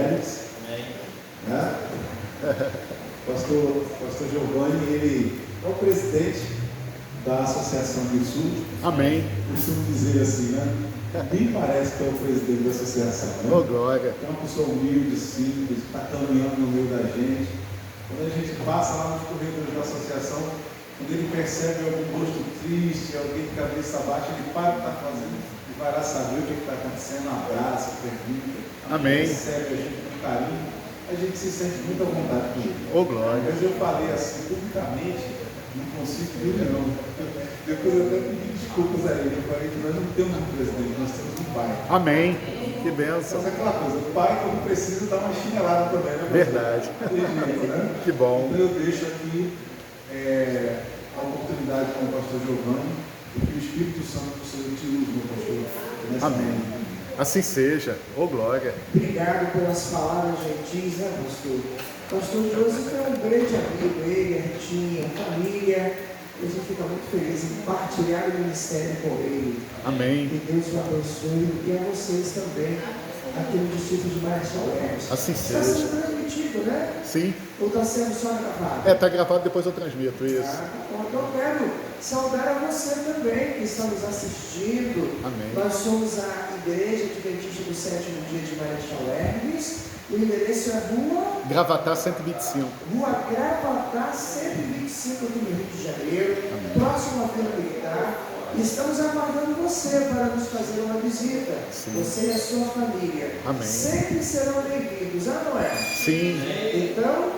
mulheres. Amém. Né? Pastor Giovanni, ele é o presidente da Associação Rio Sul. Amém. Costumo dizer assim, né? Nem parece que é o presidente da associação, né? Oh, glória. É uma pessoa humilde, simples, está caminhando no meio da gente. Quando a gente passa lá nos corredores da associação, quando ele percebe algum rosto triste, alguém de cabeça baixa, ele para o que está fazendo e vai lá saber o que está acontecendo, abraça, pergunta, Amém. recebe a gente com carinho, a gente se sente muito à vontade com ele. Oh, glória. Mas eu falei assim, publicamente, não consigo ir não. Depois eu até pedi desculpas a ele, eu falei que nós não temos um presidente, nós temos um pai. Amém. Que bênção. Mas é aquela coisa, o pai, quando precisa, dá uma chinelada também, né? Verdade. Tem jeito, né? Que bom. Então eu deixo aqui a oportunidade com o pastor Giovanni e que o Espírito Santo seja te use, meu pastor. Amém. Assim seja. Oh, glória. Obrigado pelas palavras gentis, né, pastor? Pastor Joseph é um grande amigo, ele, a Retinha, a família. A gente fica muito feliz em partilhar o ministério com ele. Amém. Que Deus o abençoe e a vocês também, aqui no distrito de Marechal Hermes. Assim Está seja. sendo transmitido, né? Sim. Ou está sendo só gravado? Está gravado, depois eu transmito isso. Então eu quero saudar a você também que está nos assistindo. Amém. Nós somos a Igreja Adventista do Sétimo Dia de Marechal Hermes. O endereço é Gravatar 125. Rua Gravatá 125, aqui no Rio de Janeiro, próximo à Vila Militar. Estamos aguardando você para nos fazer uma visita. Sim. Você e a sua família. Amém. Sempre serão bem-vindos, não é? Sim. Então,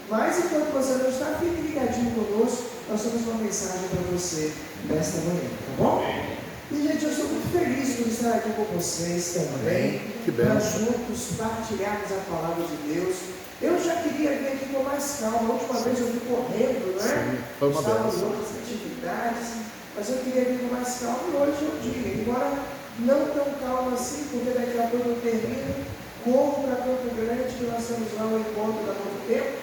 mas enquanto você não está, fique ligadinho conosco. Nós temos uma mensagem para você nesta manhã, tá bom? E, gente, eu estou muito feliz por estar aqui com vocês também. Que para bênção. juntos partilharmos a palavra de Deus. Eu já queria vir aqui com mais calma. A última vez eu fui correndo, né? Sim, foi uma Estava em bênção. outras atividades. Mas eu queria vir com mais calma e hoje é o dia. Embora não tão calmo assim, porque daqui a pouco eu termino, corro para Campo Grande, que nós temos lá o encontro da Novo Tempo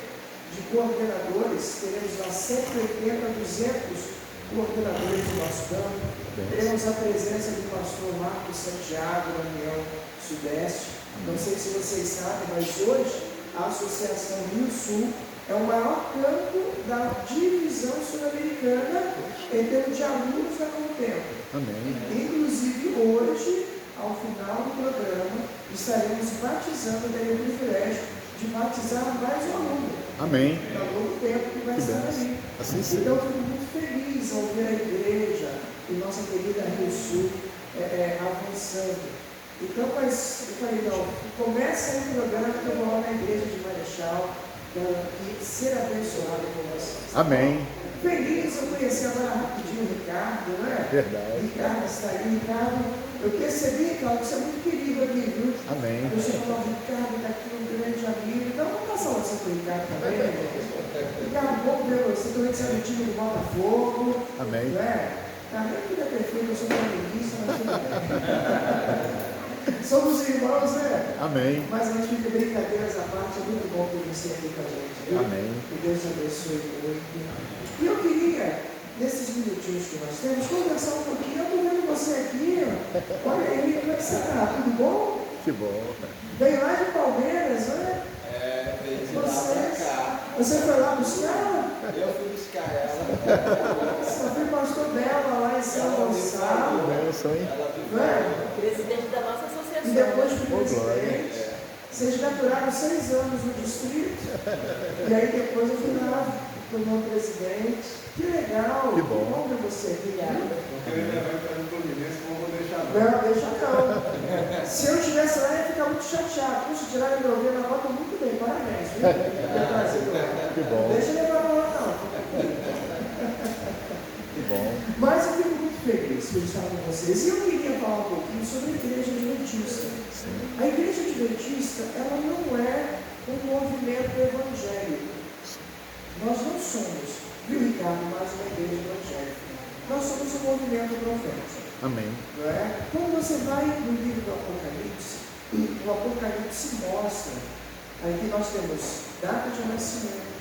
de coordenadores. Teremos lá 180, 200 coordenadores do nosso campo. Teremos a presença do pastor Marcos Santiago, da União Sudeste. Não sei se vocês sabem, mas hoje a Associação Rio Sul é o maior campo da divisão sul-americana em termos de alunos da Contempo. Amém. Inclusive hoje, ao final do programa, estaremos batizando, terei o privilégio de batizar mais um aluno. Amém. Ao longo tempo que vai Que estar bênção. ali. Assim seja. Então, eu fico muito feliz ao ver a igreja e nossa querida Rio Sul avançando. Então, mas eu falei, não, começa aí o programa que eu vou lá na igreja de Marechal e ser abençoado por vocês. Amém. Feliz, eu conheci agora rapidinho o Ricardo, né? Verdade. Ricardo está aí, Ricardo. Eu percebi, Ricardo, que você é muito querido aqui, viu? Amém. Eu sei falar, o Ricardo está aqui, um grande amigo. Então, vamos passar o nosso Ricardo também, né? Ricardo, bom ver você. Também que você é do time do Botafogo. Amém. Né? A minha vida é perfeita, eu sou flamenguista, mas tudo bem. Somos irmãos, né? Amém. Mas a gente fica brincadeiras à parte, é muito bom ter você aqui com a gente, viu? Amém. Que Deus te abençoe muito. E eu queria, nesses minutinhos que nós temos, conversar um pouquinho. Eu estou vendo você aqui, ó. Olha aí, como é que você está? Tudo bom? Que bom. Veio lá de Palmeiras, né? Veio de lá pra cá. Você foi lá buscar? Eu fui buscar ela. Eu fui pastor dela lá em São Gonçalo. Bênção, hein? Né? Presidente da nossa associação. E depois fui Oh, glória. presidente. Vocês já duraram 6 anos no distrito. E aí depois eu fui lá com o meu presidente. Que legal. Que bom. ver você aqui. Porque ele vai entrar no Fluminense, não vou deixar não. Não, deixa não. Se eu estivesse lá, eu ia ficar muito chateado. Puxa, tiraram meu ouvido, ela bota muito bem. Parabéns, viu? Que bom. Deixa eu levar pra lá, não. Que bom. Mas eu fico muito feliz por estar com vocês. E eu queria falar um pouquinho sobre a Igreja Adventista. A Igreja Adventista, ela não é um movimento evangélico. Nós não somos, viu, Ricardo, mais uma igreja evangélica. Nós somos um movimento profético. Amém. Não é? Quando você vai no livro do Apocalipse, o Apocalipse mostra aí que nós temos data de nascimento,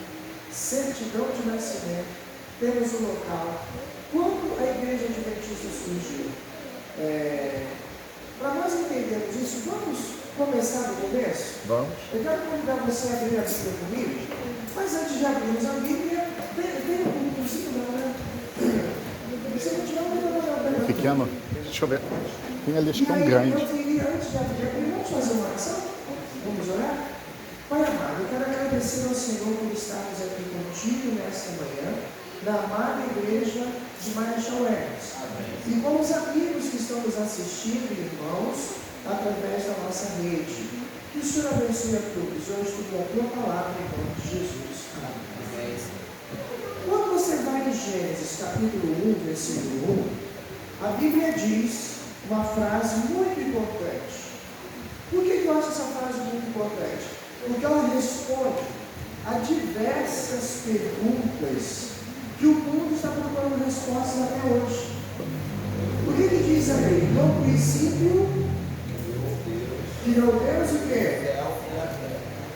certidão de nascimento, temos o local. Quando a Igreja Adventista surgiu? Para nós entendermos isso, vamos começar do começo? Vamos. Eu quero convidar você a abrir a Bíblia comigo, mas antes de abrirmos a Bíblia, tem um cursinho, não, né? Você não tiver não. Pequeno. Deixa eu ver. Tem ali, acho que é um Eu grande. queria, antes de abrir a Bíblia, vamos fazer uma oração? Vamos orar? Pai amado, eu quero agradecer ao Senhor por estarmos aqui contigo nesta manhã, na amada igreja de Marechal Hermes. E com os amigos que estão nos assistindo, irmãos, através da nossa rede. Que o Senhor abençoe a todos. Eu estudo a tua palavra em nome de Jesus. Amém. Quando você vai em Gênesis capítulo 1, versículo 1, a Bíblia diz uma frase muito importante. Por que eu acho essa frase muito importante? Porque ela responde a diversas perguntas que o mundo está procurando respostas até hoje. O que diz aí? No princípio, criou Deus o quê?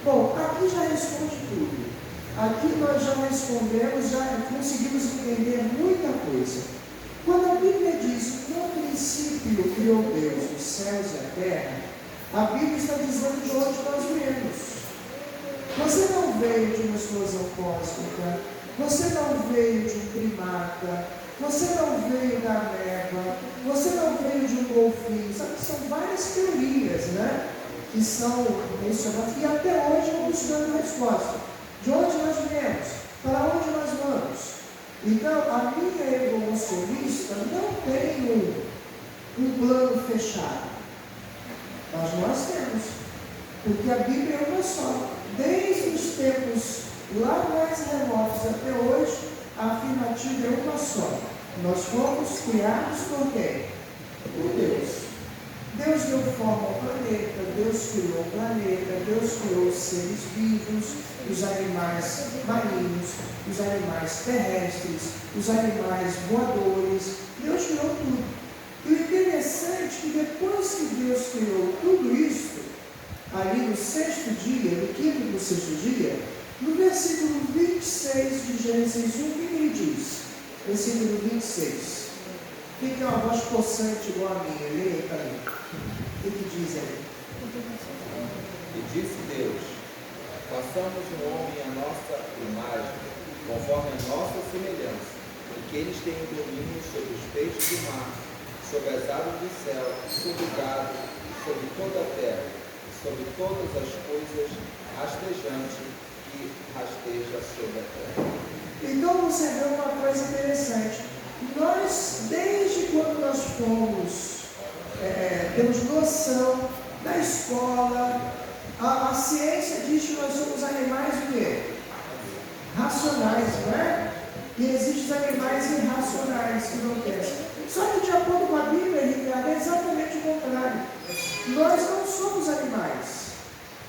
Bom, aqui já responde tudo. Aqui nós já respondemos, já conseguimos entender muita coisa. Quando a Bíblia diz, no princípio criou Deus os céus e a terra, a Bíblia está dizendo de onde nós viemos. Você não veio de uma explosão cósmica, você não veio de um primata, você não veio da ameba, você não veio de um golfinho. Sabe que são várias teorias, né? Que são mencionadas e até hoje estão buscando resposta. De onde nós viemos? Para onde nós vamos? Então, a minha evolucionista não tem um plano fechado. Mas nós temos. Porque a Bíblia é uma só. Desde os tempos lá mais remotos até hoje, a afirmativa é uma só. Nós fomos criados por quem? Por Deus. Deus deu forma ao planeta, Deus criou o planeta, Deus criou os seres vivos, os animais marinhos, os animais terrestres, os animais voadores. Deus criou tudo. E o interessante é que depois que Deus criou tudo isso, ali no sexto dia, no quinto do sexto dia, no versículo 26 de Gênesis 1, o que ele diz? Versículo 26. Quem tem uma voz possante igual a minha? Leia para mim. O que diz aí? E disse Deus, façamos um homem à nossa imagem, conforme a nossa semelhança, e que eles tenham domínio sobre os peixes do mar, sobre as aves do céu, sobre o gado, sobre toda a terra, e sobre todas as coisas rastejantes que rasteja sobre a terra. Então você vê uma coisa interessante. Nós, desde quando nós fomos, temos noção da escola, a ciência diz que nós somos animais o quê? Racionais, não é? E existem os animais irracionais que não pensam. Só que de acordo com a Bíblia, Ricardo, é exatamente o contrário. Nós não somos animais.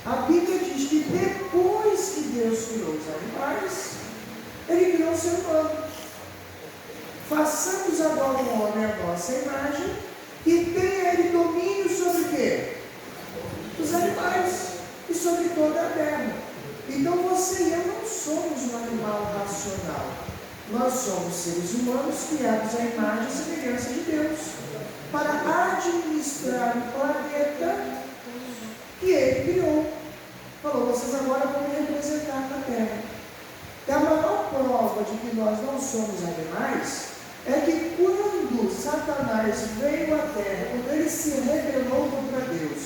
A Bíblia diz que depois que Deus criou os animais, Ele criou o ser humano. Façamos agora o homem à nossa imagem e tenha ele domínio sobre o quê? Os animais e sobre toda a terra. Então você e eu não somos um animal racional. Nós somos seres humanos criados à imagem e semelhança de Deus para administrar o planeta que Ele criou. Falou, vocês agora vão me representar na terra. E a maior prova de que nós não somos animais é que quando Satanás veio à terra, quando ele se rebelou contra Deus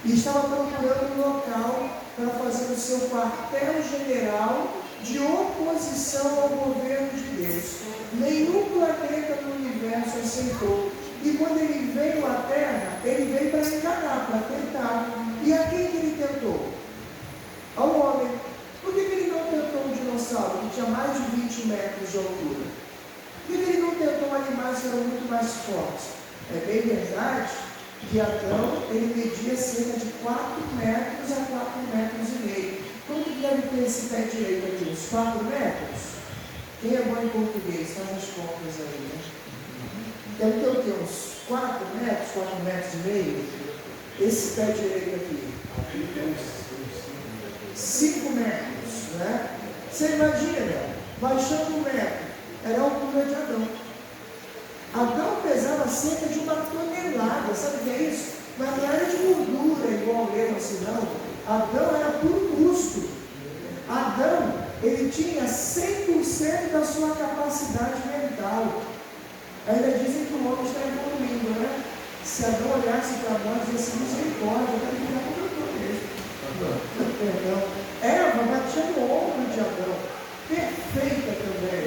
e estava procurando um local para fazer o seu quartel-general de oposição ao governo de Deus, nenhum planeta no universo aceitou. E quando ele veio à terra, ele veio para enganar, para tentar. E a quem que ele tentou? Ao homem. Por que ele não tentou um dinossauro que tinha mais de 20 metros de altura? Por que ele não tentou animais que eram muito mais fortes? É bem verdade que Adão, ele media cerca de 4 metros a 4 metros e meio. Quanto deve ter esse pé direito aqui? Uns 4 metros? Quem é bom em português? Faz as contas aí, né? Deve ter o quê? Uns 4 metros, 4 metros e meio? Esse pé direito aqui. 5 metros, né? Você imagina, baixando 1 metro, era a altura de Adão. Adão pesava cerca de 1 tonelada, sabe o que é isso? Mas não era de gordura, igual eu, assim, não. Adão era por custo. Adão, ele tinha 100% da sua capacidade mental. Ainda dizem que o homem está evoluindo, né? Se Adão olhasse para nós e disse assim, misericórdia, eu quero ficar como eu estou mesmo. Perdão. Eva batia no ombro de Adão. Perfeita também.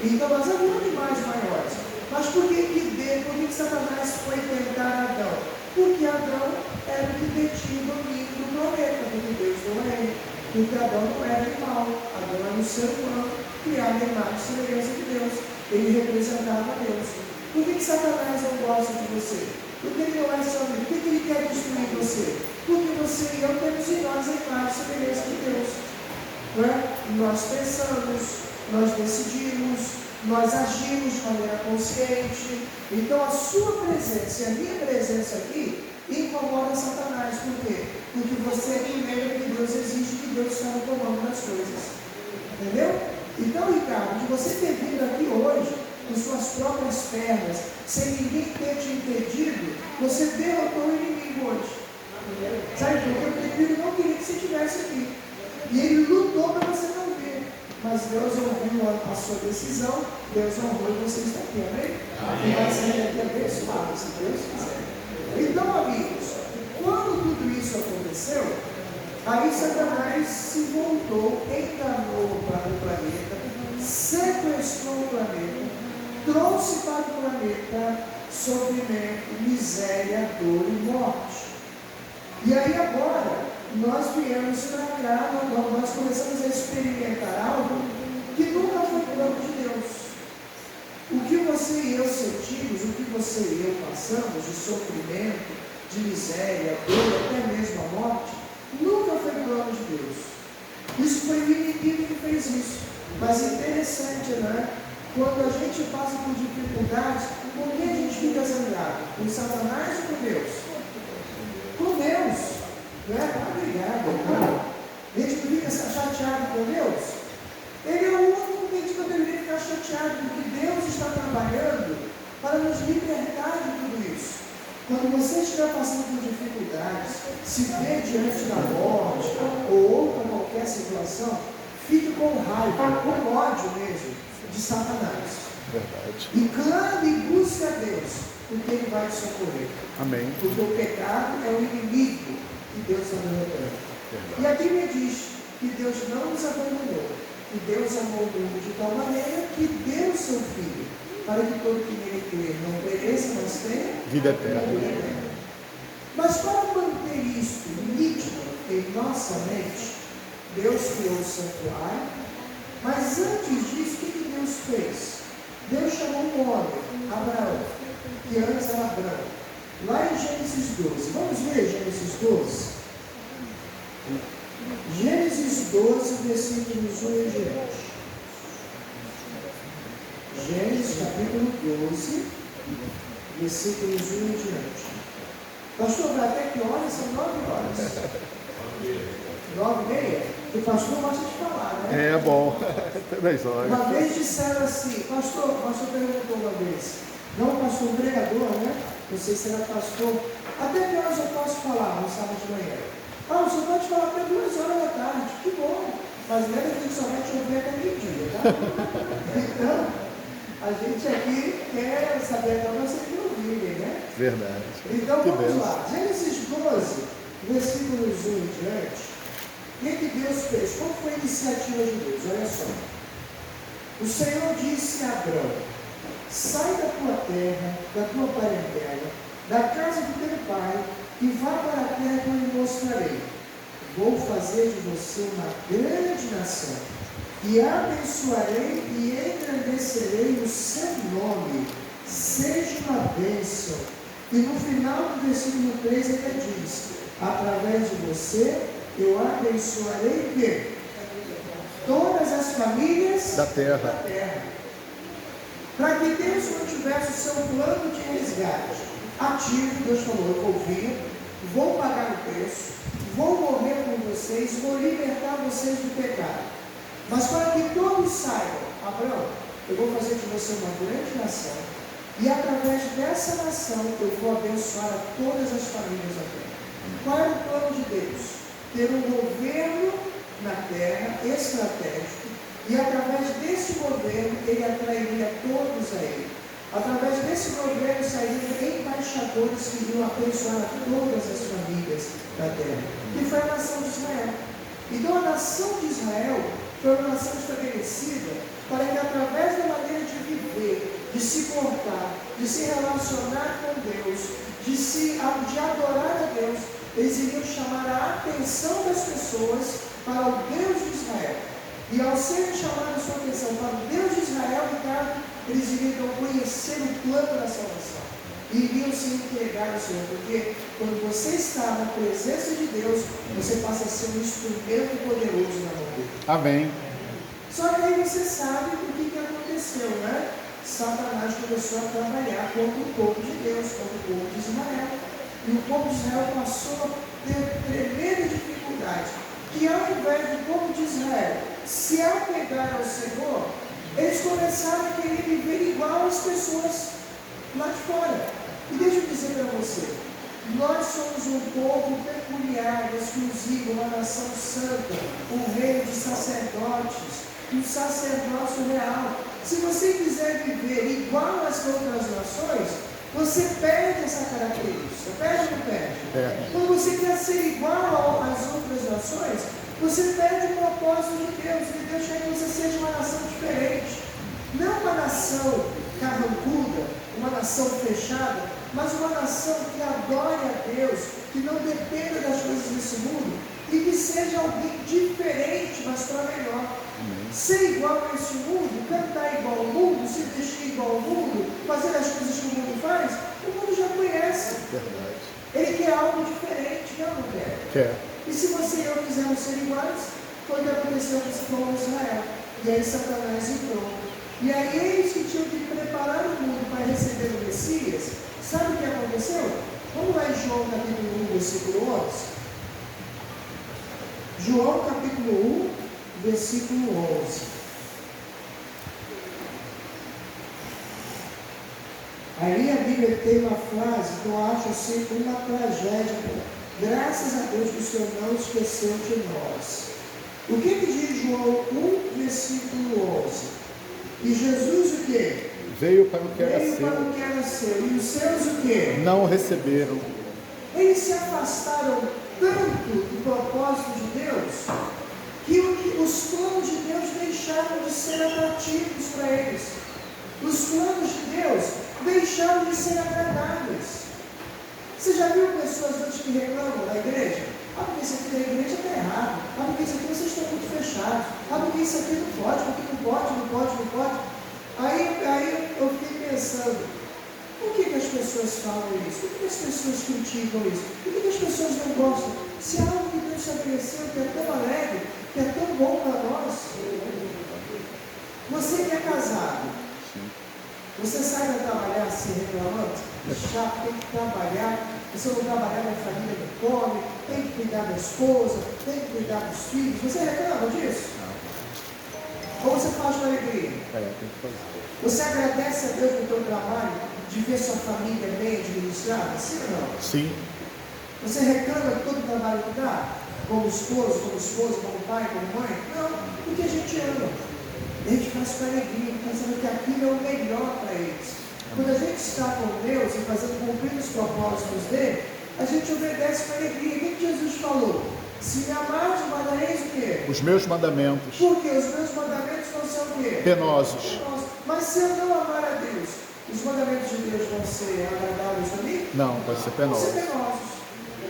Então nós havemos animais maiores. Mas por que Satanás foi tentar Adão? Porque Adão era o que detinha o domínio do planeta, porque Deus não é ele. Porque Adão não era animal, Adão era um ser humano, criado em imagem e semelhança de Deus. Ele representava Deus. Por que Satanás não gosta de você? Porque ele não é seu amigo. Por que ele quer destruir você? Porque você e eu temos em nós a imagem e semelhança de Deus. Não é? Nós pensamos, nós decidimos, nós agimos de maneira consciente. Então a sua presença e a minha presença aqui incomoda Satanás. Por quê? Porque você lembra que Deus existe, que Deus está no comando das coisas. Entendeu? Então, Ricardo, de você ter vindo aqui hoje, com suas próprias pernas, sem ninguém ter te impedido, você derrotou o inimigo hoje. Sabe por quê? Porque o inimigo não queria que você estivesse aqui. E ele lutou para você não vir. Mas Deus ouviu a sua decisão, Deus honrou e você está aqui, amém? E vai ser aqui abençoado, se Deus quiser. Então, amigos, quando tudo isso aconteceu, aí Satanás se voltou, encarnou para o planeta, sequestrou o planeta, trouxe para o planeta sofrimento, miséria, dor e morte. E aí agora, nós viemos para cá, nós começamos a experimentar algo que nunca foi plano de Deus. O que você e eu sentimos, o que você e eu passamos de sofrimento, de miséria, dor, até mesmo a morte, nunca foi plano de Deus. Isso foi o inimigo que fez isso. Mas é interessante, né? Quando a gente passa por dificuldades, com quem a gente fica zangado? Com Satanás ou com Deus? Com Deus. Não é? Obrigado. A gente fica chateado com Deus. Ele é o único que a gente não deveria ficar chateado, porque Deus está trabalhando para nos libertar de tudo isso. Quando você estiver passando por dificuldades, se vê diante da morte ou outra qualquer situação, fique com raiva, com ódio mesmo de Satanás. Verdade. E clame e busque a Deus, porque Ele vai te socorrer. Amém. Porque o pecado é o inimigo que Deus está derrotando. E a Bíblia diz que Deus não nos abandonou, que Deus amou o mundo de tal maneira que deu o seu Filho, para que todo que nele crer não pereça, mas tenha Vida eterna. Mas para manter isso nítido em nossa mente, Deus criou o santuário, mas antes disso, o que Deus fez? Deus chamou um homem, Abraão, que antes era Abraão, lá em Gênesis 12. Vamos ler Gênesis 12? Gênesis 12, versículos 1 em diante. Gênesis capítulo 12, versículos 1 em diante. Pastor, vai até que horas? São 9 horas. 9h30? O pastor gosta de falar, né? É bom. Até 10 horas. Uma vez disseram assim, pastor, o pastor perguntou uma vez, não pastor, um pregador, né? Não sei se era pastor. Até que horas eu posso falar no sábado de manhã? Ah, você pode falar até 2 horas da tarde. Que bom. Mas lembra que somente ouvir até meio-dia, tá? Então, a gente aqui quer saber até vocês que ouvirem, né? Verdade. Então Que vamos Deus. lá. Gênesis 12, versículos 1 em diante. O que Deus fez? Qual foi a iniciativa de Deus? Olha só. O Senhor disse a Abrão: sai da tua terra, da tua parentela, da casa do teu pai, e vá para a terra que eu lhe mostrarei. Vou fazer de você uma grande nação, e abençoarei e engrandecerei o seu nome. Seja uma bênção. E no final do versículo 3 ele diz: através de você eu abençoarei o quê? Todas as famílias Da terra. Para que Deus mantivesse o seu plano de resgate ativo, Deus falou: eu vou vir, vou pagar o preço, vou morrer por vocês, vou libertar vocês do pecado. Mas para que todos saibam, Abraão, eu vou fazer de você uma grande nação, E através dessa nação eu vou abençoar a todas as famílias da terra. Qual era o plano de Deus? Ter um governo na terra estratégico, e através desse governo ele atrairia todos a ele. Através desse governo sairiam embaixadores que iriam abençoar todas as famílias da terra, que foi a nação de Israel. Então a nação de Israel foi uma nação estabelecida para que através da maneira de viver, de se portar, de se relacionar com Deus, de adorar a Deus, eles iriam chamar a atenção das pessoas para o Deus de Israel. E ao serem chamados a sua atenção para o Deus de Israel, Ricardo, eles iriam conhecer o plano da salvação. E iriam se entregar ao Senhor, porque quando você está na presença de Deus, você passa a ser um instrumento poderoso na mão dele. Amém. Só que aí você sabe o que aconteceu, né? Satanás começou a trabalhar contra o povo de Deus, contra o povo de Israel. E o povo de Israel passou a ter tremenda dificuldade. Que ao invés do povo de Israel se apegar ao Senhor, eles começaram a querer viver igual às pessoas lá de fora. E deixa eu dizer para você, nós somos um povo peculiar, exclusivo, uma nação santa, um reino de sacerdotes, um sacerdócio real. Se você quiser viver igual às outras nações, você perde essa característica, perde ou não perde? Quando você quer ser igual às outras nações, você perde o propósito de Deus, que Deus quer que você seja uma nação diferente. Não uma nação carrancuda, uma nação fechada, mas uma nação que adore a Deus, que não dependa das coisas desse mundo, e que seja alguém diferente, mas para melhor. Ser igual a esse mundo, cantar igual ao mundo, se vestir igual ao mundo, fazer as coisas que o mundo faz, o mundo já conhece. Verdade. Ele quer algo diferente, não quer? Quer. E se você e eu quisermos ser iguais, foi o que aconteceu com esse povo de Israel. E aí Satanás entrou. E aí eles que tinham que preparar o mundo para receber o Messias, sabe o que aconteceu? Vamos lá em João capítulo 1, versículo 11. João capítulo 1, versículo 11. Ali a Bíblia tem uma frase que eu acho assim uma tragédia. Graças a Deus que o Senhor não esqueceu de nós. O que diz João 1, versículo 11? E Jesus o quê? Veio para o que era Veio para seu. o que era seu. E os seus o quê? Não receberam. Eles se afastaram tanto do propósito de Deus, que os planos de Deus deixaram de ser atrativos para eles. Os planos de Deus deixaram de ser agradáveis. Você já viu pessoas antes que reclamam da igreja? Ah, porque isso aqui da igreja está errado. Ah, porque isso aqui vocês estão muito fechados. Ah, porque isso aqui não pode, porque não pode. Aí eu fiquei pensando, por que as pessoas falam isso? Por que as pessoas criticam isso? Por que as pessoas não gostam? Se há algo que Deus estabeleceu que é tão alegre, que é tão bom para nós. Você que é casado, você sai para trabalhar assim reclamando? Chato, tem que trabalhar. Se eu não trabalhar, minha família não come, tem que cuidar da esposa, tem que cuidar dos filhos. Você reclama disso? Ou você faz com alegria? Tem que fazer. Você agradece a Deus pelo seu trabalho, de ver sua família bem administrada? Sim ou não? Sim. Você reclama de todo o trabalho que dá? Como esposo, como pai, como mãe? Não, porque a gente ama. A gente faz com alegria, pensando que aquilo é o melhor para eles. Quando a gente está com Deus e fazendo cumprir os propósitos dele, a gente obedece com alegria. O que Jesus falou? Se me amardes, guardareis o quê? Os meus mandamentos. Porque os meus mandamentos não são o quê? Penosos. Mas se eu não amar a Deus, os mandamentos de Deus vão ser agradáveis a mim? Não, vai ser Vão ser penosos. penosos.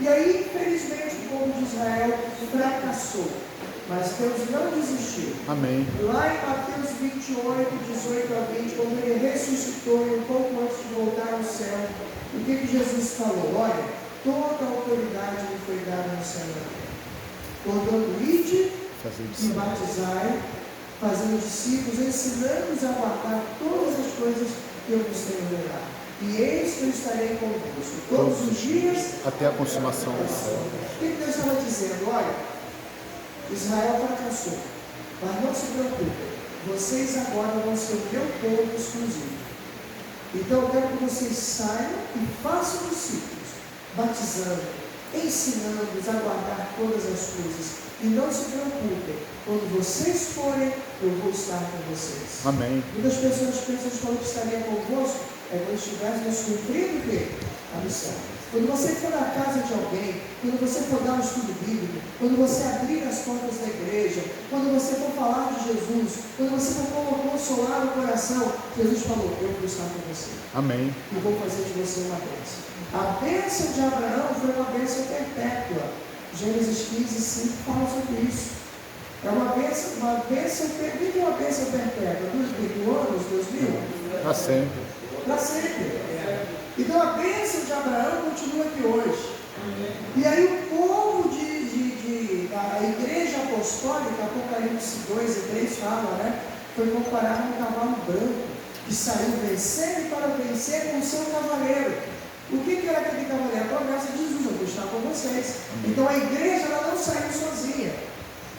E aí, infelizmente, o povo de Israel fracassou. Mas Deus não desistiu. Amém. Lá em Mateus 28, 18 a 20, quando ele ressuscitou e um pouco antes de voltar ao céu, o que Jesus falou? Olha, toda a autoridade me foi dada no céu e na terra. Portanto, ide e batizai, fazendo discípulos, ensinando-os a guardar todas as coisas que eu vos tenho ordenado. E eis que eu estarei convosco todos os dias até a consumação do céu. O que Deus estava dizendo? Olha, Israel fracassou, mas não se preocupe, vocês agora vão ser o meu povo exclusivo. Então eu quero que vocês saiam e façam discípulos, batizando, ensinando-os a guardar todas as coisas. E não se preocupem, quando vocês forem, eu vou estar com vocês. Amém. Muitas pessoas pensam que falou que estaria convosco, quando estivéssemos cumprindo o quê? A missão. Quando você for na casa de alguém, quando você for dar um estudo bíblico, quando você abrir as portas da igreja, quando você for falar de Jesus, quando você for consolar o coração, Jesus falou, eu vou estar com você. Amém. E vou fazer de você uma bênção. A bênção de Abraão foi uma bênção perpétua. Gênesis 15:5 fala sobre isso. É uma bênção, o que é uma bênção perpétua? 2.000 anos, 2.000? Para sempre. Para sempre. Então a bênção de Abraão continua aqui hoje. E aí o povo a igreja apostólica, Apocalipse 2 e 3 fala, né? Foi comparado a um cavalo branco que saiu vencendo para vencer com o seu cavaleiro. O que era aquele cavaleiro? A promessa de Jesus, eu vou estar com vocês. Então a igreja ela não saiu sozinha.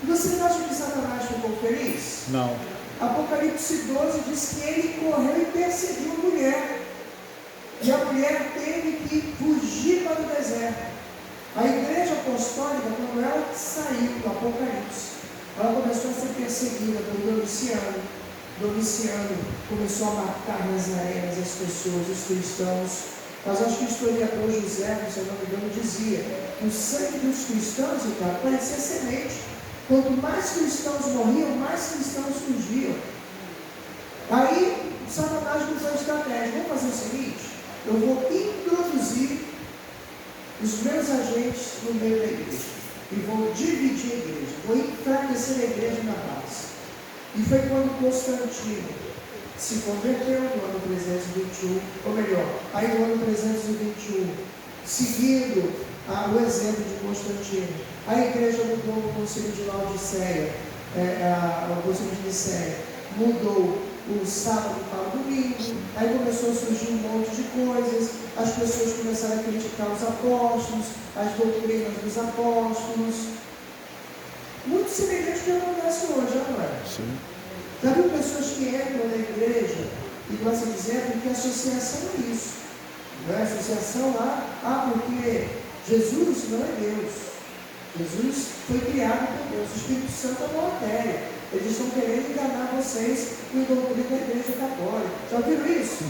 Você acha que Satanás ficou feliz? Não. Apocalipse 12 diz que ele correu e perseguiu a mulher. E a mulher teve que fugir para o deserto. A igreja apostólica, quando ela saiu do Apocalipse, ela começou a ser perseguida por Domiciano. Domiciano começou a matar nas arenas as pessoas, os cristãos. Mas acho que o historiador José, se eu não me engano, dizia que o sangue dos cristãos, cara, parecia semente. Quanto mais cristãos morriam, mais cristãos surgiam. Aí, Satanás mudou a estratégia. Vamos fazer o seguinte: eu vou introduzir os meus agentes no meio da igreja. E vou dividir a igreja. Vou enfraquecer a igreja na base. E foi quando Constantino se converteu no ano 321, ou melhor, aí no ano 321, seguindo o exemplo de Constantino, a igreja mudou o concílio de Laodiceia, o concílio de Nicéia, mudou o sábado para o domingo, aí começou a surgir um monte de coisas, as pessoas começaram a criticar os apóstolos, as doutrinas dos apóstolos, muito semelhante ao que acontece hoje, não é? Sim. Já viu pessoas que entram na igreja e gostam de dizer que a associação é isso, não é? Associação lá, porque Jesus não é Deus, Jesus foi criado por Deus, o Espírito Santo é uma matéria, eles estão querendo enganar vocês com a doutrina da igreja católica, já viram isso?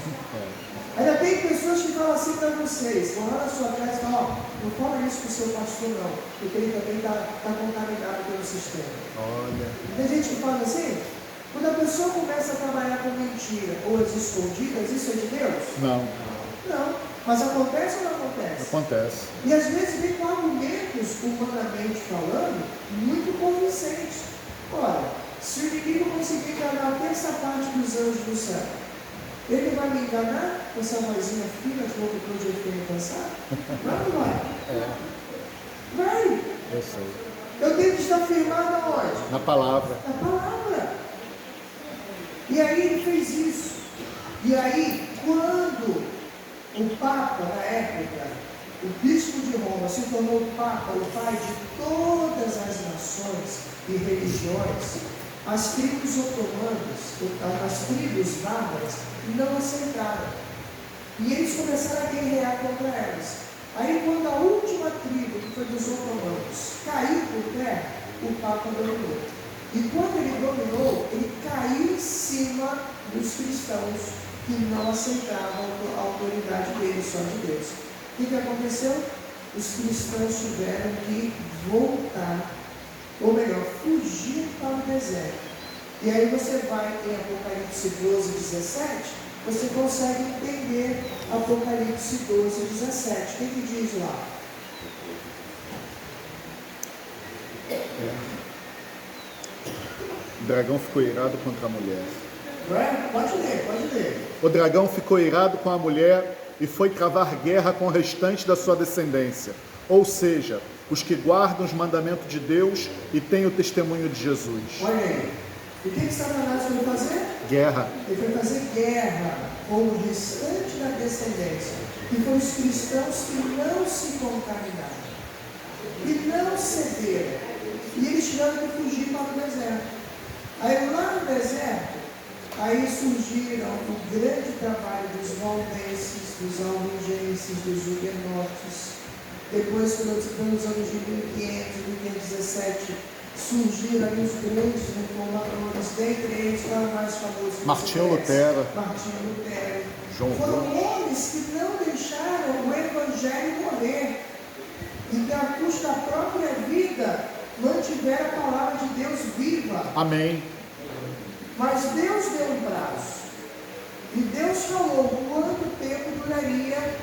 Ainda tem pessoas que falam assim para vocês, vão lá na sua casa e falam, não fala isso com o seu pastor não, porque ele também está contaminado pelo sistema. Olha. Tem gente que fala assim, quando a pessoa começa a trabalhar com mentira ou as escondidas, isso é de Deus? Não. Não. Mas acontece ou não acontece? Acontece. E às vezes vem com argumentos, humanamente falando, muito convincentes. Olha, se o inimigo conseguir enganar a terça parte dos anjos do céu, ele vai me enganar com essa vozinha fina de locutor de efeito cansado? Vai ou não vai? Vai. Eu sei. Eu tenho que estar firmado aonde? Na palavra. Na palavra. E aí ele fez isso. E aí, quando o Papa, na época, o Bispo de Roma, se tornou o Papa, o pai de todas as nações e religiões, as tribos otomanas, as tribos bárbaras, não aceitaram. E eles começaram a guerrear contra elas. Aí, quando a última tribo, que foi dos otomanos, caiu por terra, o Papa dominou. E quando ele dominou, ele caiu em cima dos cristãos que não aceitavam a autoridade dele, só de Deus. O que aconteceu? Os cristãos tiveram que voltar, ou melhor, fugir para o deserto. E aí você vai em Apocalipse 12, 17, você consegue entender Apocalipse 12, 17. O que diz lá? O dragão ficou irado contra a mulher. Não é? Pode ler, pode ler. O dragão ficou irado com a mulher e foi travar guerra com o restante da sua descendência, ou seja, os que guardam os mandamentos de Deus e têm o testemunho de Jesus. Olha aí. E o que Satanás foi fazer? Guerra. Ele foi fazer guerra com o restante da descendência, que foram os cristãos que não se contaminaram, que não cederam. E eles tiveram que fugir para o deserto. Aí lá no deserto, Aí surgiram o grande trabalho dos valdenses, dos albigenses, dos huguenotes. Depois, nos anos de 1500, 1517, surgiram ali os grandes reformadores, dentre eles, qual é o mais famoso? Martinho Lutero. Martinho Lutero. João Foram Paulo. homens que não deixaram o evangelho morrer. Então, a custa da própria vida, mantiveram a palavra de Deus viva. Amém. Mas Deus deu um prazo. E Deus falou quanto tempo duraria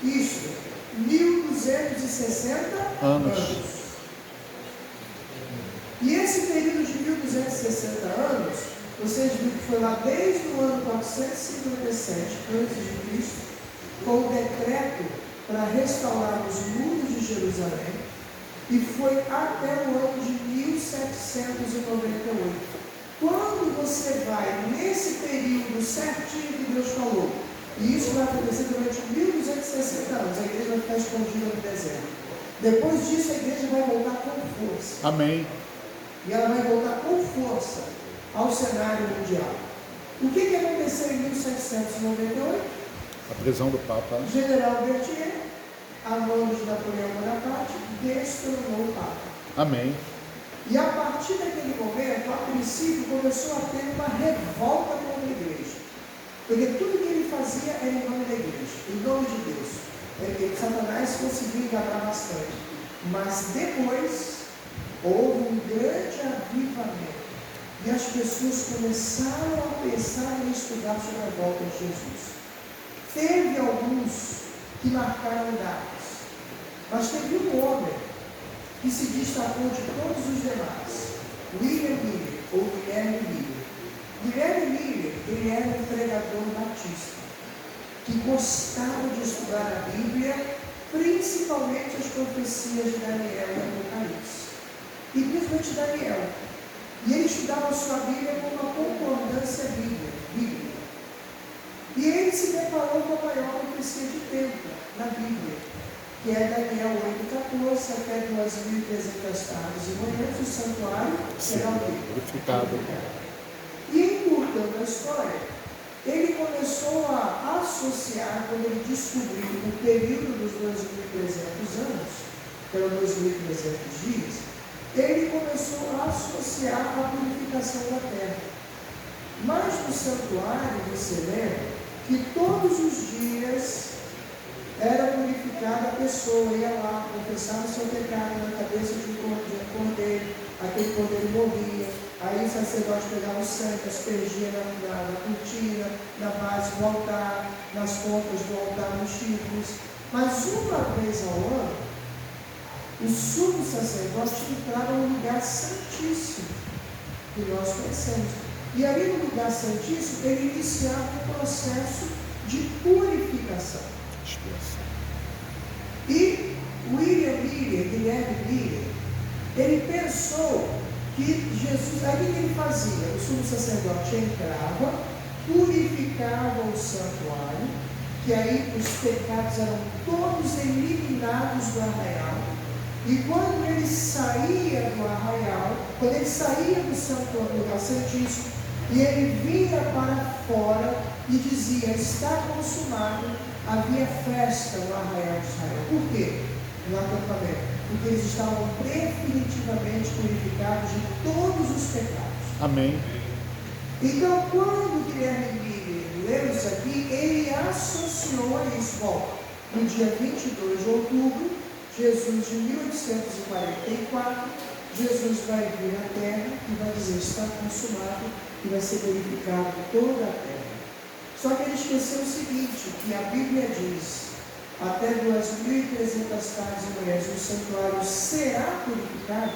isso. 1260 anos. E esse período de 1260 anos, vocês viram que foi lá desde o ano 457 a.C., com o decreto para restaurar os muros de Jerusalém, e foi até o ano de 1798. Quando você vai nesse período certinho que Deus falou, e isso vai acontecer durante 1260 anos, a igreja vai ficar escondida no deserto. Depois disso, a igreja vai voltar com força. Amém. E ela vai voltar com força ao cenário mundial. O que aconteceu em 1798? A prisão do Papa. O general Berthier, a mão de Napoleão Bonaparte, destronou o Papa. Amém. E a partir daquele momento, a princípio, começou a ter uma revolta contra a igreja. Porque tudo que ele fazia era em nome da igreja, em nome de Deus. Porque Satanás conseguiu enganar bastante. Mas depois, houve um grande avivamento. E as pessoas começaram a pensar e estudar sobre a volta de Jesus. Teve alguns que marcaram datas. Mas teve um homem que se destacou de todos os demais. William Miller, ou Guilherme Miller. Guilherme Miller, ele era um pregador batista, que gostava de estudar a Bíblia, principalmente as profecias de Daniel e Apocalipse. E principalmente Daniel. E ele estudava a sua Bíblia com uma concordância bíblica. E ele se deparou com a maior profecia de tempo na Bíblia, que é Daniel 8,14, até 2.300 tardes e manhãs, o santuário será purificado. E encurtando a história, ele começou a associar, quando ele descobriu o período dos 2.300 anos, que eram 2.300 dias, ele começou a associar a purificação da terra. Mas no santuário, você lembra que todos os dias era purificada a pessoa, ia lá, confessava o seu pecado na cabeça de um cordeiro, aquele cordeiro morria, aí o sacerdote pegava o sangue, aspergia na cortina, na base do altar, nas pontas do altar, nos chifres. Mas uma vez ao ano, o sumo sacerdote entrava no lugar santíssimo, que nós conhecemos. E ali no lugar santíssimo, ele iniciava um processo de purificação. E William Miller, Guilherme Miller, ele pensou que Jesus, aí o que ele fazia? O sumo sacerdote entrava, purificava o santuário, que aí os pecados eram todos eliminados do arraial, e quando ele saía do arraial, quando ele saía do santuário, do lugar santíssimo, e ele vinha para fora e dizia, está consumado, havia festa no arraial de Israel. Por quê? No acampamento. Porque eles estavam definitivamente purificados de todos os pecados. Amém. Então, quando Guilherme Miller leu isso aqui, ele associou a isso. Bom, no dia 22 de outubro, Jesus de 1844, Jesus vai vir à terra e vai dizer, está consumado, e vai ser purificado toda a terra. Só que ele esqueceu o seguinte, que a Bíblia diz, até 2.300 tardes e manhãs o santuário será purificado,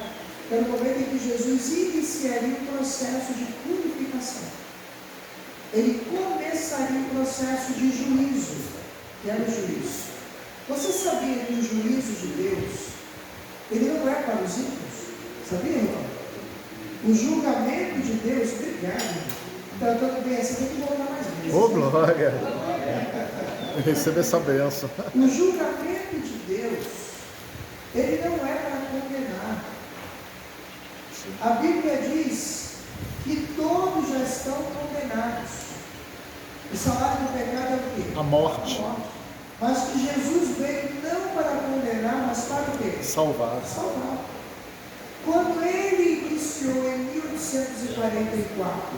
era o momento em que Jesus iniciaria o processo de purificação. Ele começaria o processo de juízo, que era o juízo. Você sabia que o juízo de Deus, ele não é para os ímpios? Sabia, irmão? O julgamento de Deus, obrigado. Tratando bem assim, tem que voltar mais vezes. Ô, glória! Receba essa bênção. O julgamento de Deus, ele não é para condenar. A Bíblia diz que todos já estão condenados. O salário do pecado é o quê? A morte. Mas que Jesus veio não para condenar, mas para o quê? Salvar. Salvar. Quando ele iniciou em 1844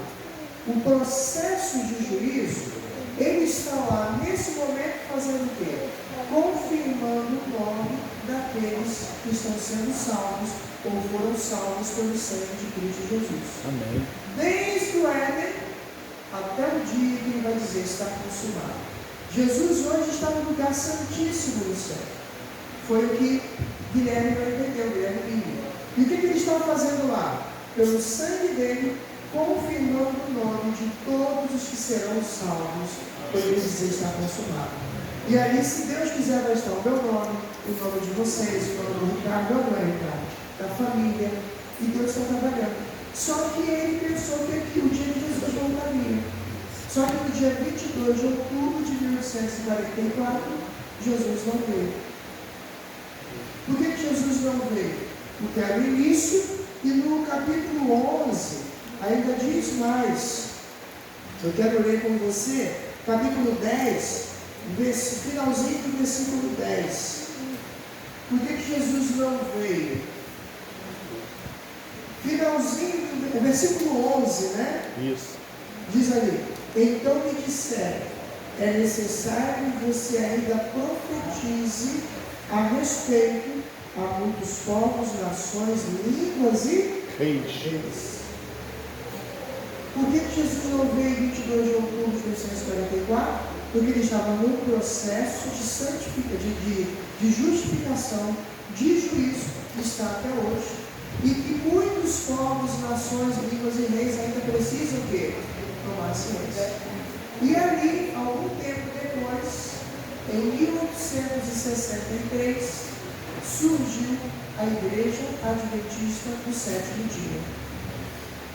o processo de juízo, ele está lá nesse momento fazendo o quê? Confirmando o nome daqueles que estão sendo salvos ou foram salvos pelo sangue de Cristo Jesus. Amém. Desde o Éden até o dia que ele vai dizer está consumado. Jesus hoje está no lugar santíssimo do céu. Foi o que Guilherme não entendeu, Guilherme Bíblia. E o que ele está fazendo lá? Pelo sangue dele, confirmando o nome de todos os que serão salvos, por ele dizer está consumado. E ali, se Deus quiser, vai estar o meu nome, o nome de vocês, o nome do Ricardo, não é Ricardo, da família, e Deus está trabalhando. Só que ele pensou que aqui o dia de Jesus voltaria. Só que no dia 22 de outubro de 1844, Jesus não veio. Por que Jesus não veio? Porque era o início, e no capítulo 11, ainda diz mais. Eu quero ler com você, capítulo 10, finalzinho do versículo 10. Por que Jesus não veio? Finalzinho, versículo 11, né? Isso. Diz ali: então me disseram, é necessário que você ainda profetize a respeito a muitos povos, nações, línguas e reis. Por que Jesus não veio em 22 de outubro de 1944? Porque ele estava no processo de justificação, de juízo, que está até hoje. E que muitos povos, nações, línguas e reis ainda precisam o quê? Tomar ciência. E ali, algum tempo depois, em 1863, surgiu a Igreja Adventista do Sétimo Dia.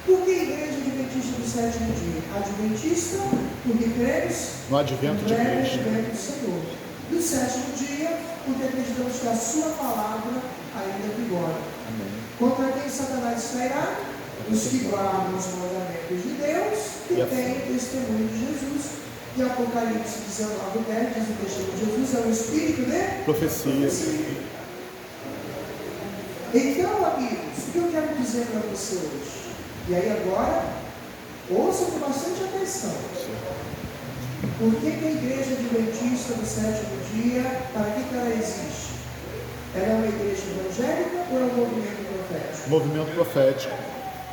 Por que a Igreja Adventista do Sétimo Dia? Adventista, porque cremos no advento de Cristo. Do Senhor. Do sétimo dia, porque acreditamos que a sua palavra ainda vigora. Amém. Contra quem Satanás sairá? Os que guardam os mandamentos de Deus e têm o testemunho de Jesus. E Apocalipse 19:10 diz o testemunho de Jesus é o espírito de profecia. Então, amigos, o que eu quero dizer para você hoje? E aí agora, ouça com bastante atenção. Por que a Igreja Adventista do Sétimo Dia, para que ela existe? Ela é uma igreja evangélica ou é um movimento profético? Movimento profético.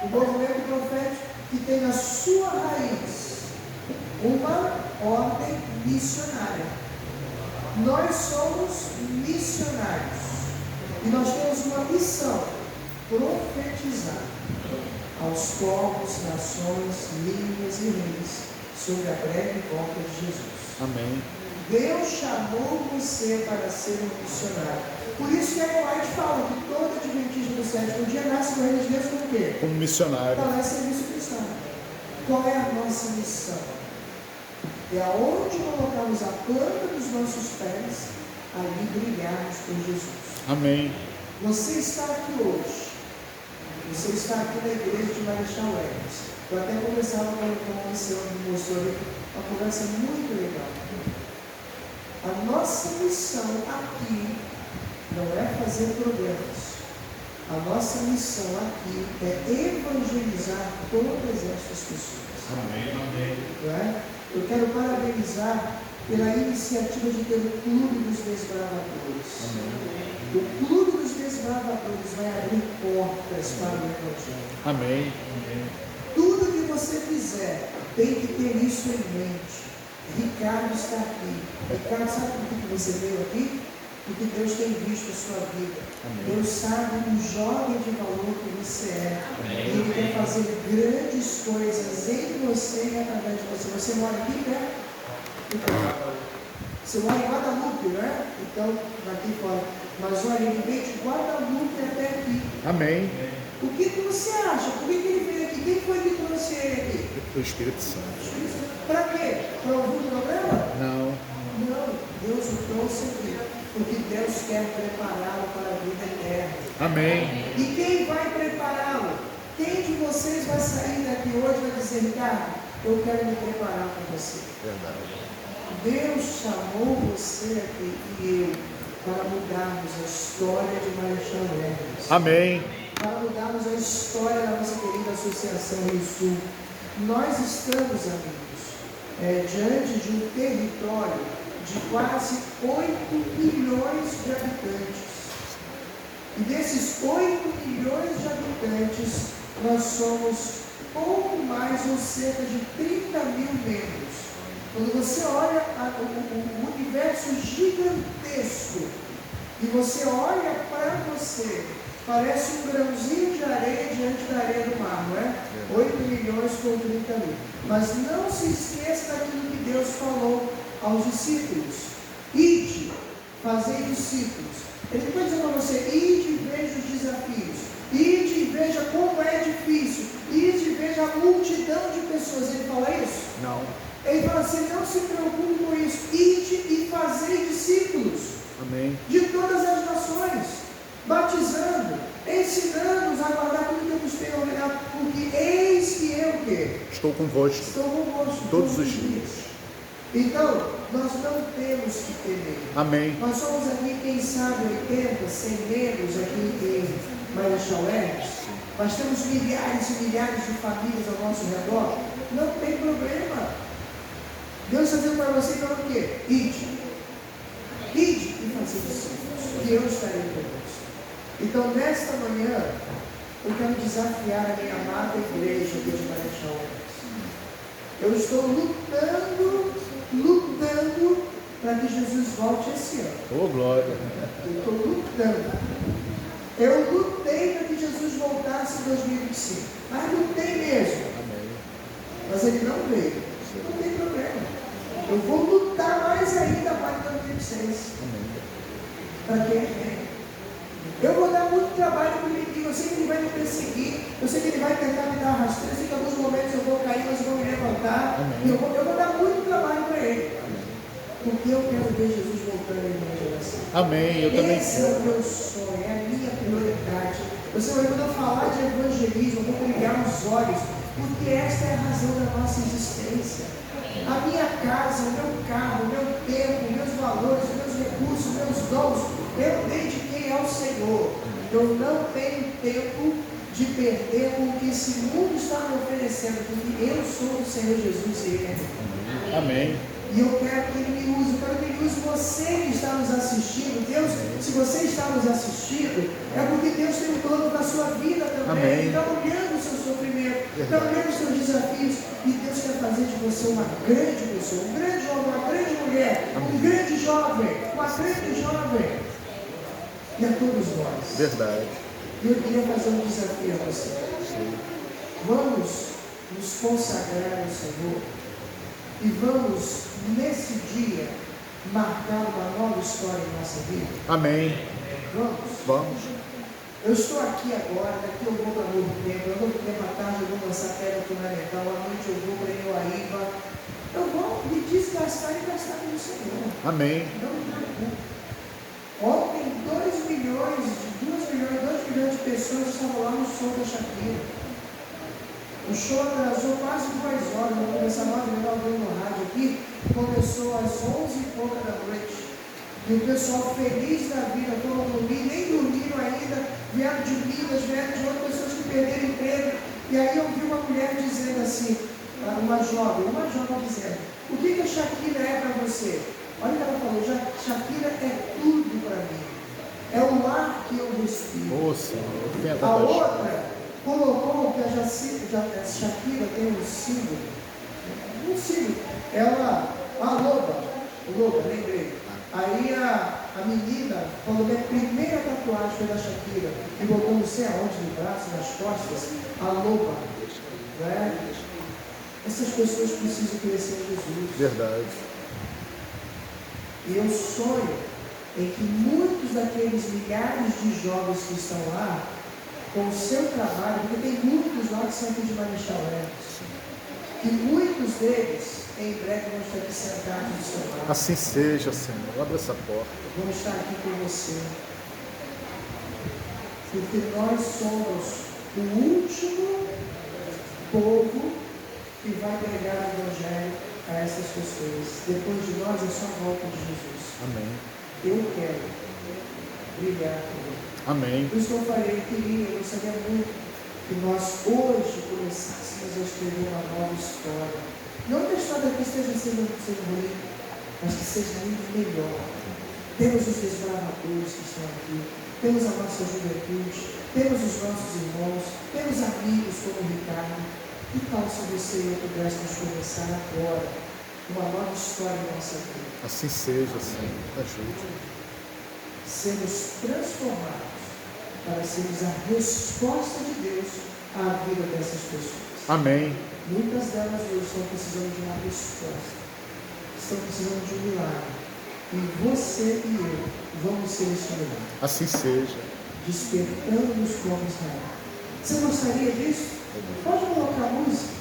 O movimento profético que tem na sua raiz uma ordem missionária. Nós somos missionários e nós temos uma missão: profetizar aos povos, nações, línguas e reis sobre a breve volta de Jesus. Amém. Deus chamou você para ser um missionário. Por isso que a White fala que todo adventista do sétimo dia nasce no reino de Deus como o quê? Como missionário. Para lá é serviço cristão. Qual é a nossa missão? É aonde colocamos a planta dos nossos pés, ali brilharmos por Jesus. Amém. Você está aqui hoje. Você está aqui na igreja de Marechal Hermes. Eu até conversava com uma missão que mostrou uma conversa muito legal. A nossa missão aqui não é fazer programas. A nossa missão aqui é evangelizar todas essas pessoas. Amém. Amém. Não é? Eu quero parabenizar pela iniciativa de ter o Clube dos Desbravadores. Amém. O Clube dos Desbravadores vai abrir portas para o Evangelho. Amém. Tudo que você fizer tem que ter isso em mente. Ricardo está aqui. Ricardo, sabe por que você veio aqui? Porque Deus tem visto a sua vida. Amém. Deus sabe o jovem de valor que você é. Amém. E Ele quer fazer grandes coisas em você e através de você. Você mora aqui, né? Você mora em Guadalupe, né? Então, daqui fora. Mas olha, ele veio de Guadalupe até aqui. Amém. O que você acha? Por que ele veio aqui? Quem foi que trouxe ele aqui? O Espírito Santo. Para quê? Para ouvir o programa? Não. Não, Deus o trouxe aqui, porque Deus quer prepará-lo para a vida eterna. Amém. E quem vai prepará-lo? Quem de vocês vai sair daqui dizer, Ricardo, eu quero me preparar para você. Verdade. Deus chamou você aqui e eu para mudarmos a história de Marechal Hermes. Amém. Para mudarmos a história da nossa querida Associação Rio Sul. Nós estamos, amigos, diante de um território de quase 8 milhões de habitantes. E desses 8 milhões de habitantes, nós somos pouco mais ou cerca de 30 mil membros. Quando você olha o universo gigantesco e você olha para você, parece um grãozinho de areia diante da areia do mar, não é? 8 milhões com 30 mil. Mas não se esqueça daquilo que Deus falou aos discípulos. Ide, fazei discípulos. Ele não vai dizer para você, ide e veja os desafios. Ide e veja como é difícil. Ide e veja a multidão de pessoas. Ele fala isso? Não. Ele fala assim, não se preocupe com isso. Ide e fazei discípulos. Amém. De todas as nações. Batizando, ensinando-os a guardar tudo que eu vos tenho ordenado. Porque eis que eu o quê? Estou convosco. Estou convosco Todos os dias. Então, nós não temos que temer. Amém. Nós somos aqui, quem sabe, 80, 100 membros aqui em Marechal Hermes. Nós temos milhares e milhares de famílias ao nosso redor. Não tem problema. Deus está dizendo para você, então, o quê? Ide. Ide e fazer discípulos. Que eu estarei convosco. Então, nesta manhã, eu quero desafiar a minha amada igreja aqui de Marechal Hermes. Eu estou lutando para que Jesus volte esse ano. Oh, glória. Eu estou lutando. Eu lutei para que Jesus voltasse em 2025. Mas lutei mesmo. Amém. Mas ele não veio. Não tem problema. Eu vou lutar mais ainda para 2026. Para que ele venha. Eu vou dar muito trabalho para o inimigo. Eu sei que ele vai me perseguir. Eu sei que ele vai tentar me dar rasteira. Eu sei que em alguns momentos eu vou cair, mas eu vou me levantar. Eu vou dar muito trabalho para ele. Porque eu quero ver Jesus voltando em minha geração. Amém. Eu também Esse é o meu sonho, é a minha prioridade. Você vai, quando eu falar de evangelismo, eu vou brilhar os olhos, porque esta é a razão da nossa existência. A minha casa, o meu carro, o meu tempo, meus valores, meus recursos, meus dons, eu dediquei ao Senhor. Eu não tenho tempo de perder com o que esse mundo está me oferecendo, porque eu sou o Senhor Jesus e Ele é meu. Amém. E eu quero que Ele me use, eu quero que Ele use você que está nos assistindo. Deus, se você está nos assistindo, é porque Deus tem um plano para a sua vida também. Amém. Ele está olhando o seu sofrimento, está olhando os seus desafios. E Deus quer fazer de você uma grande pessoa, um grande homem, uma grande mulher, um grande jovem, uma grande jovem. E a todos nós. Verdade. E eu queria fazer um desafio a você. Vamos nos consagrar ao Senhor. E vamos, nesse dia, marcar uma nova história em nossa vida. Amém. Vamos. Eu estou aqui agora, daqui eu vou para Novo Tempo. Eu Novo Tempo à tarde eu vou lançar pedra fundamental. À noite eu vou para Ioaíba. Eu vou me desgastar e gastar com o Senhor. Amém. Não me preocupe. Ontem 2 milhões de pessoas estavam lá no show da Shakira. O show atrasou quase 2 horas, vou começar 9h no rádio aqui, começou às 11h da noite. E o pessoal feliz da vida, foram dormir, nem dormiram ainda, vieram de Minas, vieram de outras pessoas que perderam emprego. E aí eu vi uma mulher dizendo assim, uma jovem dizendo, o que a Shakira é para você? Olha o que ela falou, Shakira é tudo para mim. É o ar que eu respiro. Oh, Senhor. A outra colocou que a Shakira tem um símbolo. Ela, a loba, lembrei. Aí a menina falou que a primeira tatuagem foi da Shakira e botou não sei aonde, no braço, nas costas, a loba. Né? Essas pessoas precisam conhecer Jesus. Verdade. E eu sonho em que muitos daqueles milhares de jovens que estão lá, com o seu trabalho, porque tem muitos lá que são aqui de Marechal Hermes, que muitos deles em breve vão estar aqui sentados do seu lado. Assim seja, Senhor. Abre essa porta. Vão estar aqui com você. Porque nós somos o último povo que vai pregar o Evangelho a essas pessoas. Depois de nós é só a volta de Jesus. Amém. Eu quero brilhar com ele. Amém. Por isso que eu falei, eu gostaria muito que nós hoje começássemos a escrever uma nova história. Não que a história aqui esteja sendo ruim, mas que seja ainda melhor. Temos os desbravadores que estão aqui, temos a nossa juventude, temos os nossos irmãos, temos amigos como o Ricardo. Que tal se você e eu pudéssemos começar agora uma nova história em nossa vida? Assim seja, Senhor. Ajude. Sermos transformados para sermos a resposta de Deus à vida dessas pessoas. Amém. Muitas delas hoje estão precisando de uma resposta, estão precisando de um milagre. E você e eu vamos ser esse milagre. Assim seja. Despertando-nos como Israel. Você gostaria disso? Pode colocar a música.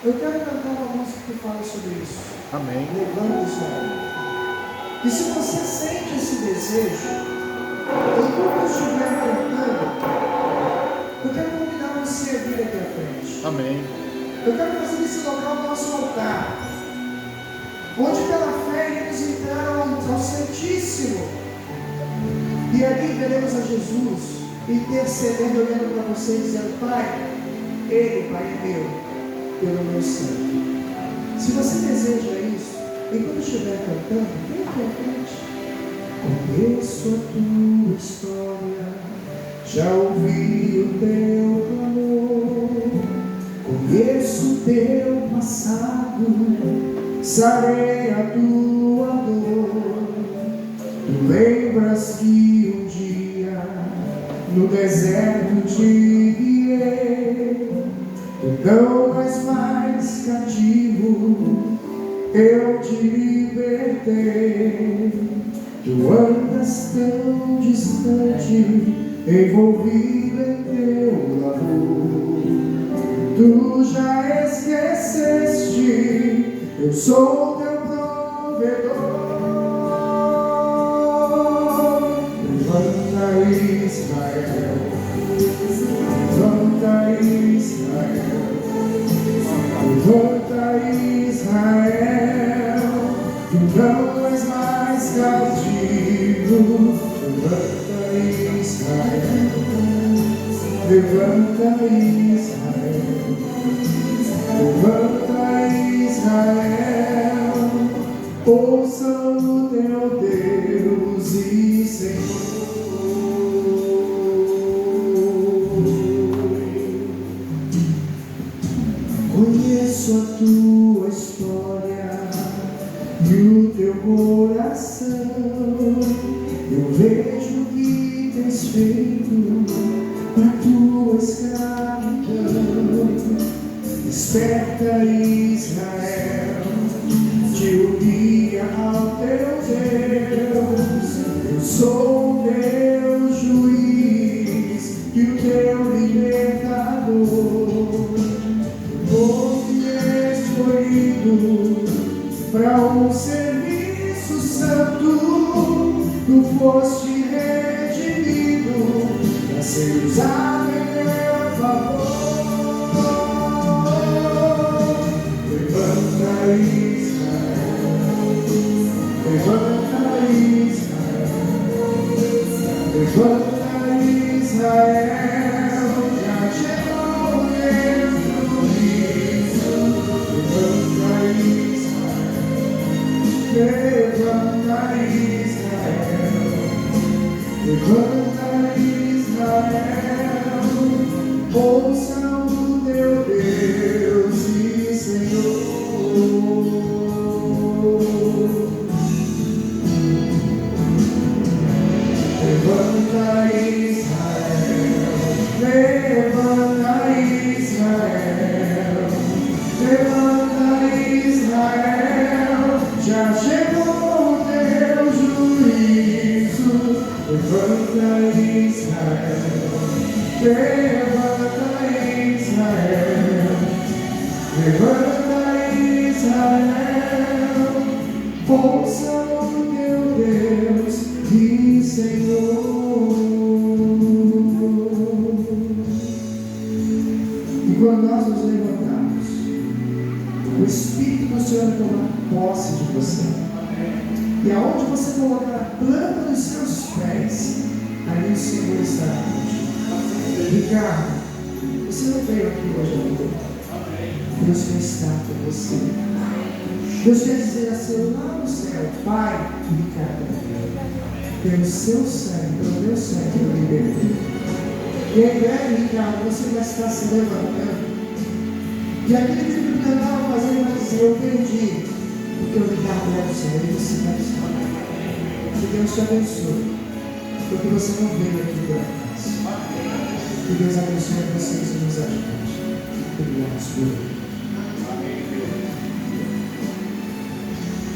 Eu quero cantar uma música que fala sobre isso. Amém. Levando Israel. E se você sente esse desejo, enquanto eu estiver cantando, eu quero convidar você a vir aqui à frente. Amém. Eu quero fazer desse local o nosso altar, onde pela fé iremos entrar ao Santíssimo, e ali veremos a Jesus intercedendo, olhando para você e dizendo: Pai, Ele, Pai, é meu, pelo meu sangue. Se você deseja isso, enquanto estiver cantando, vem aqui à frente. Conheço a tua história, já ouvi o teu clamor, conheço o teu passado, sarei a tua dor. Tu lembras que um dia no deserto te guiei, tu não és mais cativo, eu te libertei. Tu andas tão distante, envolvido em teu labor. Tu já esqueceste, eu sou teu provedor. Levanta Israel, levanta Israel, levanta Israel. Tu não és mais cativo, levanta Israel, levanta Israel, levanta Israel, ouça o teu Deus e Senhor. Conheço a tua história e o teu coração, eu vejo o que tens feito para tua escravidão. Desperta Israel, te unia ao teu Deus. Eu sou o teu juiz e o teu libertador. Povo escolhido para um serviço santo, tu foste redimido para ser usado em teu favor. Levanta Israel, levanta Israel, levanta Israel, já chegou o teu juízo. Levanta Israel, levanta Israel, levanta Israel, ouça o teu Deus e Senhor. Levanta Israel, levanta Israel, levanta Israel, já chegou o teu juízo. Levanta Israel, levanta Israel, levanta Israel, ouça o teu Deus e Senhor. E quando nós nos levantamos, O Espírito do Senhor vai tomar posse de você. E aonde você colocar a planta dos seus pés, aí o Senhor estará contigo. Ricardo, você não veio aqui hoje à noite. Deus quer estar com você. Deus quer dizer assim lá no céu: Pai, Ricardo, pelo seu sangue, pelo meu sangue, eu libertei. E em breve, Ricardo, você vai estar se levantando. E aquele que eu tentava fazer, vai dizer: eu perdi, porque o Ricardo é do Senhor e você vai estar. Que Deus te abençoe, porque você não veio aqui por acaso. Que Deus abençoe vocês e nos ajude. Obrigado por ele.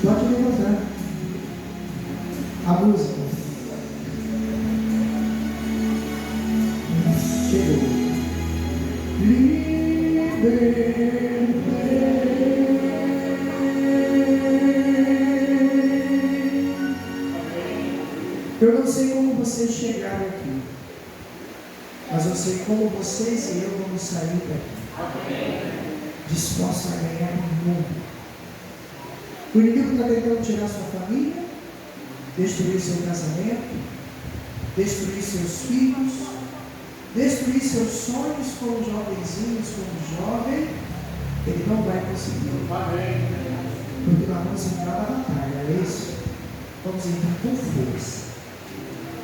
Pode levantar. A música. Chegou. Eu não sei como vocês chegaram aqui, mas eu sei como vocês e eu vamos sair daqui, dispostos a ganhar o mundo. O inimigo está tentando tirar sua família, destruir seu casamento, destruir seus filhos, destruir seus sonhos como jovenzinhos, como jovem. Ele não vai conseguir. Porque nós vamos entrar na batalha, é isso? Vamos entrar com força.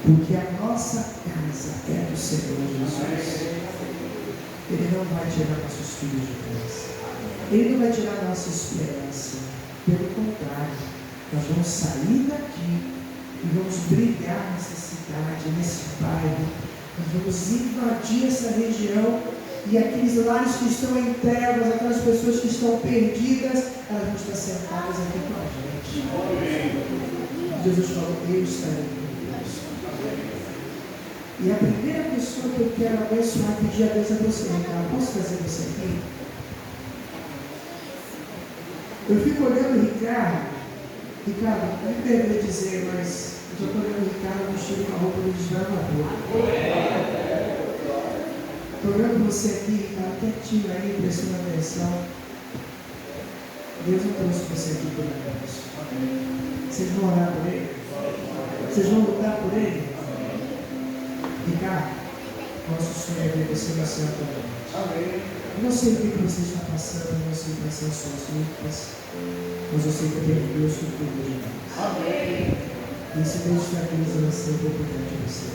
Porque a nossa casa é do Senhor Jesus. Ele não vai tirar nossos filhos de casa. Ele não vai tirar nossa esperança. Pelo contrário, nós vamos sair daqui e vamos brilhar nessa cidade, nesse bairro. Nós vamos invadir essa região e aqueles lares que estão em trevas, aquelas pessoas que estão perdidas, elas vão estar sentadas aqui com a gente. Jesus falou: eu estarei convosco. E a primeira pessoa que eu quero abençoar e pedir a Deus é você, Ricardo. Posso trazer você aqui? Eu fico olhando o Ricardo. Ricardo, me perdoe dizer, mas eu estou olhando o Ricardo vestido com a roupa de desbravador. Estou olhando você aqui, Ricardo, quietinho aí, prestando atenção. Deus não trouxe você aqui por acaso. Vocês vão orar por ele? Vocês vão lutar por ele? Ricardo, nosso sonho é ver você no céu também. Eu não sei o que você está passando, eu não sei quais são as suas lutas, mas eu sei que tem Deus que cuida de nós. E esse Deus está aqui nos lançando oportunidade de você.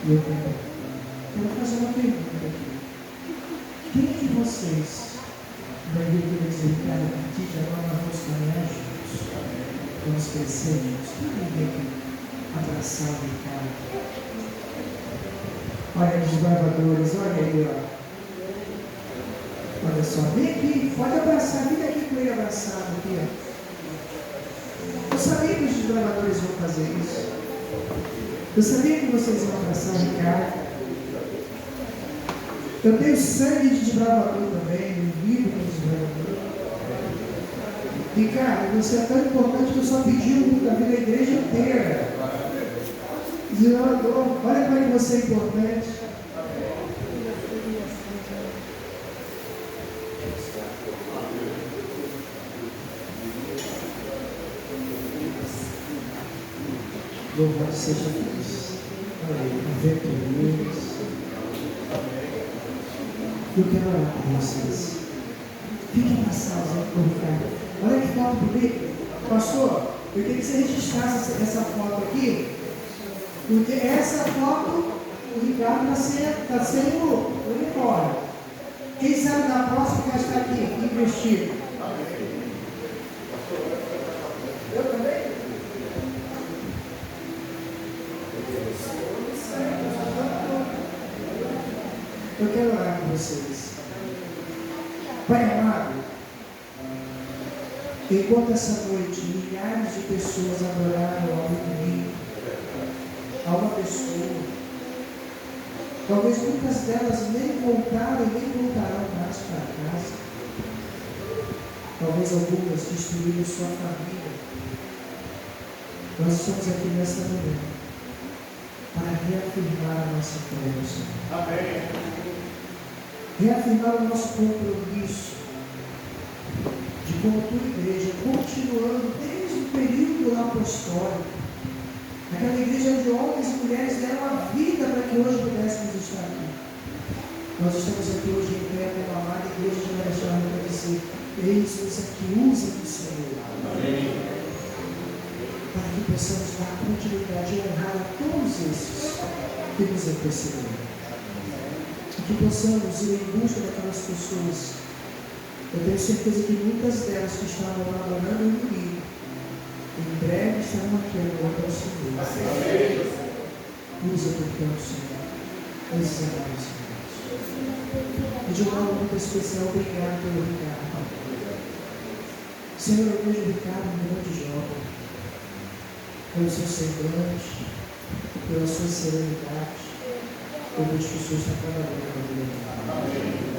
E eu quero fazer uma pergunta aqui. Quem de vocês vai vir aqui e dizer: Ricardo, a partir de agora nós vamos caminhar juntos, vamos crescer juntos? Quem vai vir aqui abraçar o Ricardo? Olha os desbravadores, olha aí, ó. Olha só, vem aqui, pode abraçar, vem aqui com ele abraçado aqui, ó. Eu sabia que os desbravadores vão fazer isso. Eu sabia que vocês iam abraçar o Ricardo. Eu tenho sangue de desbravador também, eu vivo com desbravador. Ricardo, você é tão importante que eu só pedi o mundo da vida da igreja inteira. Desbravador, olha como é que você é importante. Louvado seja Deus. Olha aí, aventureiros. Eu quero orar por vocês. Fiquem abraçados aí com o Ricardo. Olha que foto bonita. Pastor, eu queria que você registrasse essa foto aqui. Porque essa foto, o Ricardo está sendo uniforme. Quem sabe da próxima vai estar aqui, investido. Eu também? Eu quero orar com vocês. Pai amado, enquanto essa noite milhares de pessoas adoraram ao inimigo, a uma pessoa, talvez muitas delas nem voltaram e nem voltarão mais para casa, talvez algumas destruíram sua família. Nós estamos aqui nesta manhã para reafirmar a nossa fé no Senhor. Amém. reafirmar o nosso compromisso de, como tua igreja, continuando desde o período apostólico, aquela igreja onde homens e mulheres deram a vida para que hoje pudéssemos estar aqui. Nós estamos aqui hoje em pé com a amada igreja de Marechal para dizer: eis-nos aqui, usa-nos, Senhor. Amém. Para que possamos dar continuidade e honrar a todos esses que nos antecederam. E que possamos ir em busca daquelas pessoas. Eu tenho certeza que muitas delas que estavam adorando o inimigo, em breve estarão aqui agora ao Senhor. Usa por tanto, Senhor, esses amados irmãos. E de uma forma muito especial, obrigado pelo Ricardo. Senhor, eu vejo o Ricardo um grande jovem, pelo seu semblante, pela sua serenidade. Eu vejo que o Senhor está trabalhando na vida dele.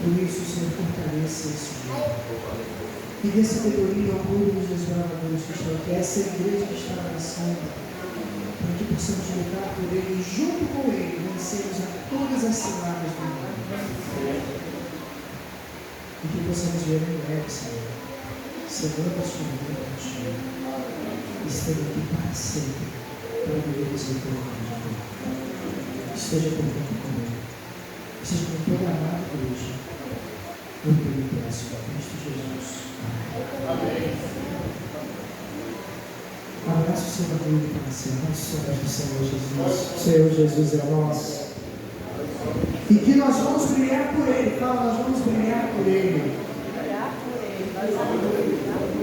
Por isso, Senhor, fortaleça esse jovem. E dê sabedoria ao mundo dos desbravadores que estão aqui, essa igreja que está nascendo, para que possamos lutar por ele e, junto com ele, vencermos a todas as ciladas do mundo. E que possamos ver em breve, Senhor, segundo a sua vida contigo, e esteja aqui para sempre, para viver o seu povo. Esteja portanto comigo, esteja com toda a amada igreja, eu lhe peço em Cristo Jesus. Amém. Abraço o seu amigo para ser nosso Senhor Jesus. O Senhor Jesus é nosso. E que nós vamos brilhar por Ele. Fala, nós vamos brilhar por Ele. Brilhar por Ele. Nós vamos brilhar por Ele.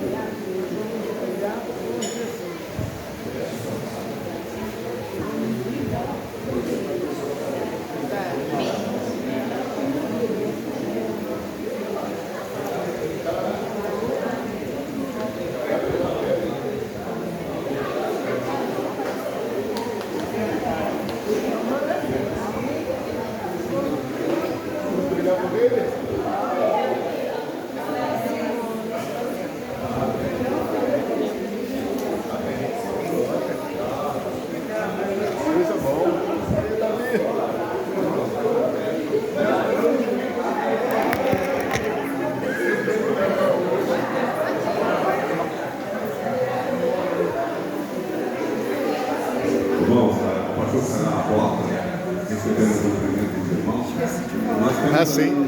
Ah, sim.